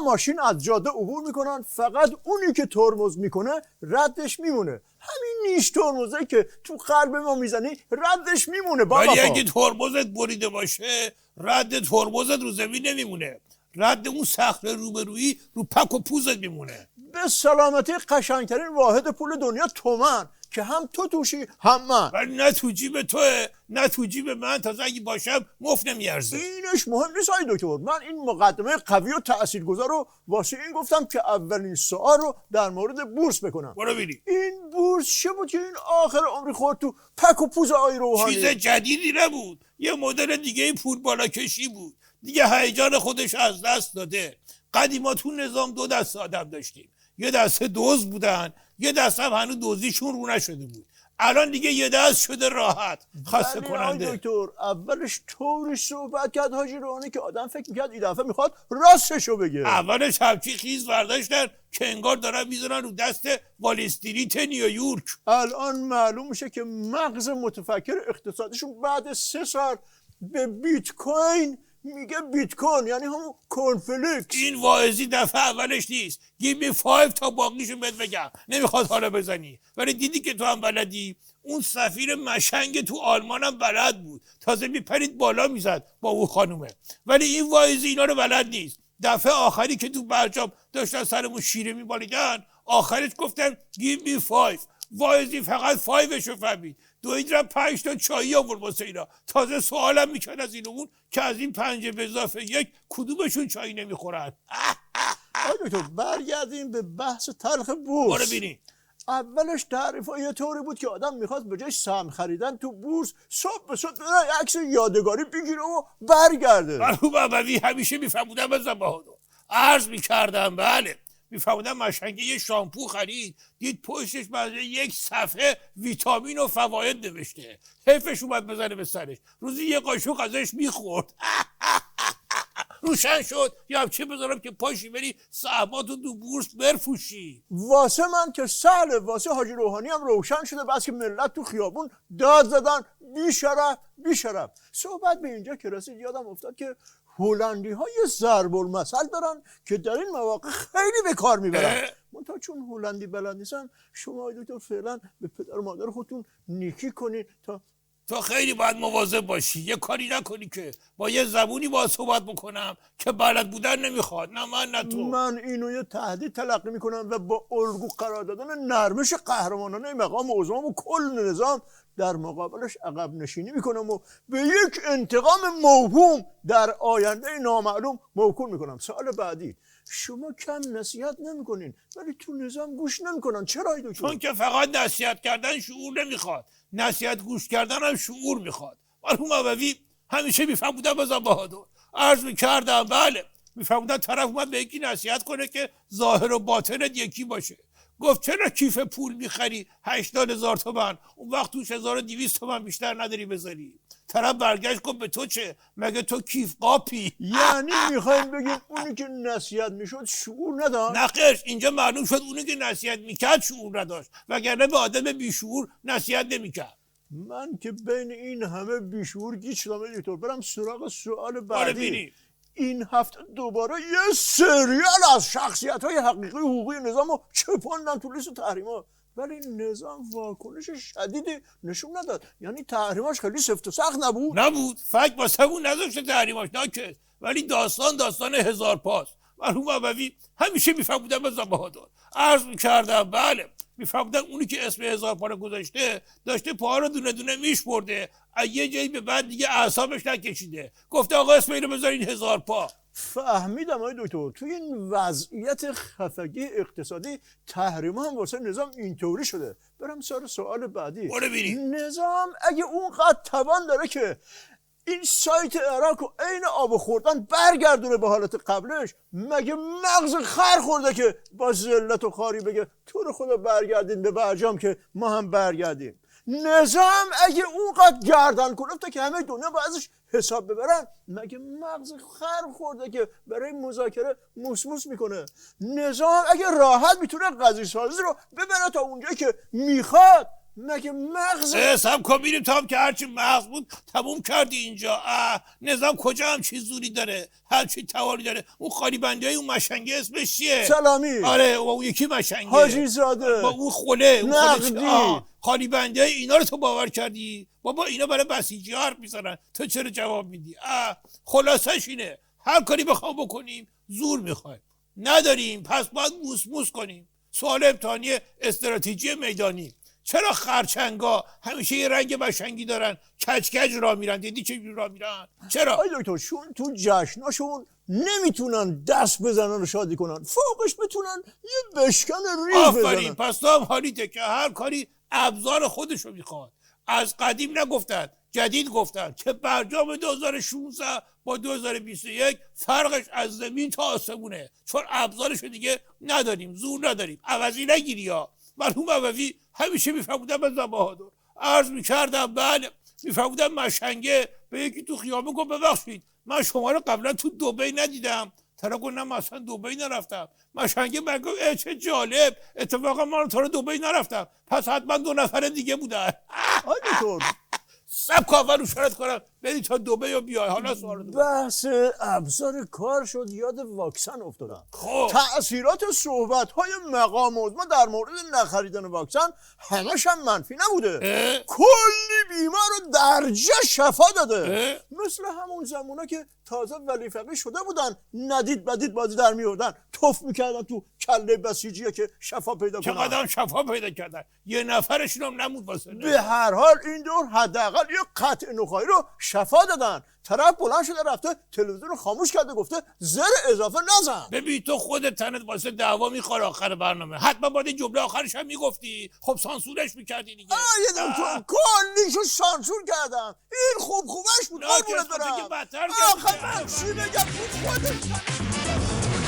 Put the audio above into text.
ماشین از جاده عبور میکنن، فقط اونی که ترمز میکنه ردش میمونه. همین نیش ترمزه که تو قلب ما میزنی ردش میمونه. ولی اگه ترمزت بریده باشه رد ترمزت رو زمین نمیمونه، رد اون صخره روبرویی رو پک و پوزت میمونه. به سلامتی قشنگترین واحد پول دنیا تومن که هم تو توشی هم من. ولی نه تو جیب توه نه تو جیب من، تازه اگه باشم مفت نمیارزه. اینش مهم نیست آقای دکتر. من این مقدمه قوی و تاثیرگذار رو واسه این گفتم که اولین سوال رو در مورد بورس بکنم. برو ببینی این بورس چه بود که این آخر عمری خورد تو پک و پوز آقای روحانی؟ چیز جدیدی نبود، یه مدل دیگه پول بالا کشی بود. دیگه هیجان خودش از دست داده. قدیما تو نظام دو دسته آدم داشتیم، یه دسته دزد بودن، یه دسته هم هنوز دزدیشون رو نشده بود. الان دیگه یه دست شده راحت خسته کننده. دکتر اولش طوری صحبت کرد حاجی روحانی که آدم فکر میکرد این دفعه میخواد راستشو بگه. اولش همچی خیز برداشتن که انگار دارن میذارن رو دست وال استریت نیویورک. الان معلوم میشه که مغز متفکر اقتصادیشون بعد 3 سال به بیت کوین میگه بیت کوین یعنی همون کورنفلکس. این واعظی دفعه اولش نیست. گیو می 5 تا باقیشو بهت بگم، نمیخواد حالا بزنی. ولی دیدی که تو هم بلدی. اون سفیر مشنگ تو آلمان هم بلد بود، تازه میپرید بالا میزد با اون خانومه. ولی این واعظی اینا رو بلد نیست. دفعه آخری که تو برجام داشتن سرمون شیره میبالیدن، آخرش گفتن گیو می 5. واعظی فقط 5 شو فهمید. دوید را 5 تا چایی آورد واسه اینا. تازه سوالم میکرد از این اون که از این 5 به اضافه 1 کدومشون چایی نمیخورن. دکتر برگردیم به بحث تلخ بورس. برو ببینی. اولش تعریفا یه طوری بود که آدم میخواست به جای سهم خریدن تو بورس صبح به صبح بره عکس یادگاری بگیره و برگرده. مرحوم ابوی همیشه میفهمودم از بهادر. عرض میکردم بله، میفهمودم مشنگه یه شامپو خرید، دید پشتش بعد 1 صفحه ویتامین و فواید نوشته. حیفش اومد بزنه به سرش. روزی یه قاشق ازش میخورد. روشن شد یا چه بذارم که پاشی بری سهماتو تو بورس برفوشی. واسه من که سهله، واسه حاجی روحانی هم روشن شده. بس که ملت تو خیابون داد زدن بیشرف بیشرف. صحبت به اینجا که رسید یادم افتاد که هلندی ها یه ضرب المثل دارن که در این مواقع خیلی به کار میبرن. منتها چون هلندی بلد نیستن، شما دکتر فعلا به پدر و مادر خودتون نیکی کنین تا تو خیلی باید مواظب باشی، یه کاری نکنی که با یه زبونی با صحبت بکنم که بلد بودن نمیخواد. نه من نه تو. من اینو یه تهدید تلقی میکنم و با الگو قرار دادن نرمش قهرمانانه مقام عظام و کل نظام در مقابلش عقب نشینی میکنم و به یک انتقام موهوم در آینده نامعلوم موکول میکنم. سوال بعدی، شما کم نصیحت نمیکنین ولی تو نظام گوش نمیکنن. چرا دکتر؟ چون که فقط نصیحت کردن شعور نمیخواد، نصیحت گوش کردن هم شعور میخواد. مرحوم ابوی همیشه میفهمودم از بهادر. عرض میکردم بله، میفهمودن طرف اومد به یکی نصیحت کنه که ظاهر و باطنت یکی باشه. گفت چرا کیف پول میخری 80,000 تومان، اون وقت توش 1200 تومان بیشتر نداری بذاری؟ طرف برگشت گفت به تو چه؟ مگه تو کیف قاپی؟ یعنی میخوایم بگیم اونی که نصیحت میشد شعور نداشت؟ نخیر، اینجا معلوم شد اونی که نصیحت میکرد شعور نداشت، وگرنه به آدم بیشعور نصیحت نمیکرد. من که بین این همه بیشعور گیج شدم دکتر. برم سراغ سوال بعدی. این هفته دوباره یه سریال از شخصیت‌های حقیقی حقوقی نظام رو چپاندن تو لیست تحریم‌ها، ولی نظام واکنش شدیدی نشون نداد. یعنی تحریماش خیلی سفت و سخت نبود. فکر واسه اون نذاشته تحریماش نکرد، ولی داستان 1000 پاست. مرحوم ابوی همیشه میفهمودم از بهادر. عرض میکردم بله، میفهمودن اونی که اسم 1000 پا رو گذاشته داشته پاها رو دونه دونه میشمرده، از یه جایی به بعد دیگه اعصابش نکشیده، گفته آقا اسم اینو بذارین 1000 پا. فهمیدم آقای دکتر. توی این وضعیت خفگی اقتصادی تحریم هم واسه نظام اینطوری شده. برم سر سوال بعدی. نظام اگه اونقدر توان داره که این سایت عراق رو عین آب خوردن برگردونه به حالت قبلش، مگه مغز خر خورده که با ذلت و خاری بگه تو رو خدا برگردین به برجام که ما هم برگردیم؟ نظام اگه اونقدر گردن کنفته که همه دنیا با ازش حساب ببرن، مگه مغز خر خورده که برای مذاکره موس میکنه؟ نظام اگه راحت میتونه قضیه سازی رو ببره تا اونجایی که میخواد، مگه مغز حساب کن میریم تا هم که هرچی مغز بود تموم کردی اینجا. نظام کجا همچین زوری داره، همچین توانی داره. اون خالی بنده های اون مشنگه اسمش چیه؟ سلامی. آره و اون یکی مشنگه حاجی زاده با اون خوله نقدی. خالی بنده های اینا رو تو باور کردی؟ بابا اینا برای بسیجی حرف میزنن، تو چرا جواب میدی؟ خلاصش اینه هر کاری بخوام بکنیم زور میخوایم، نداریم پس باید موس کنیم. سوال امتحانی استراتژی میدانی. چرا خرچنگا همیشه یه رنگ مشنگی دارن، کج را میرن؟ دیدی چه را میرن؟ چرا؟ آی دکتر چون تو جشناشون نمیتونن دست بزنن و شادی کنن، فوقش بتونن یه بشکن ریز بزنن. آفرین، پس تو هم حالیته که هر کاری ابزار خودشو میخواد. از قدیم نگفتن، جدید گفتن که برجام 2016 با 2021 فرقش از زمین تا آسمونه، چون ابزارشو دیگه نداریم، زور نداریم. عوضی نگیری ها. مرحوم عوضی همیشه میفرمودن به بهادر، عرض میکردم بله، میفرمودن مشنگه به یکی تو خیابون گفت ببخشید من شما رو قبلا تو دبی ندیدم. طرف گفت نه مثلا دبی نرفتم. مشنگه من گفت چه جالب، اتفاقا من تو رو دبی نرفتم، پس حتما 2 نفر دیگه بودن. آی دکتر سب کافر رو شرط کنم بری تا دبی و بیای. حالا سوال بحث ابزار کار شد، یاد واکسن افتادم. خب تأثیرات صحبت‌های مقام عظما در مورد نخریدن واکسن همش هم منفی نبوده. کلی بیمار رو درجه شفا داده. مثل همون زمونا که تازه ولی فقیه شده بودن، ندید بدید بازی در میوردن، توف میکردن تو کله بسیجیه که شفا پیدا کنن. چقدر شفا پیدا کردن، یه نفرشون هم نمود واسه. به هر حال این دور حداقل یه قطع نخایی رو شفا دادن. طرف بلند شده رفته تلویزیون رو خاموش کرده گفته زر اضافه نزن. ببین تو خودت تنت واسه دعوا میخوره آخر برنامه، حتما باید این جمله آخرش هم میگفتی. خب سانسورش میکردی دیگه. یه دکتر کلیشو سانسور کردم. این خوبش بود. قربونت برم. بدتر آخه من چی بگم خودت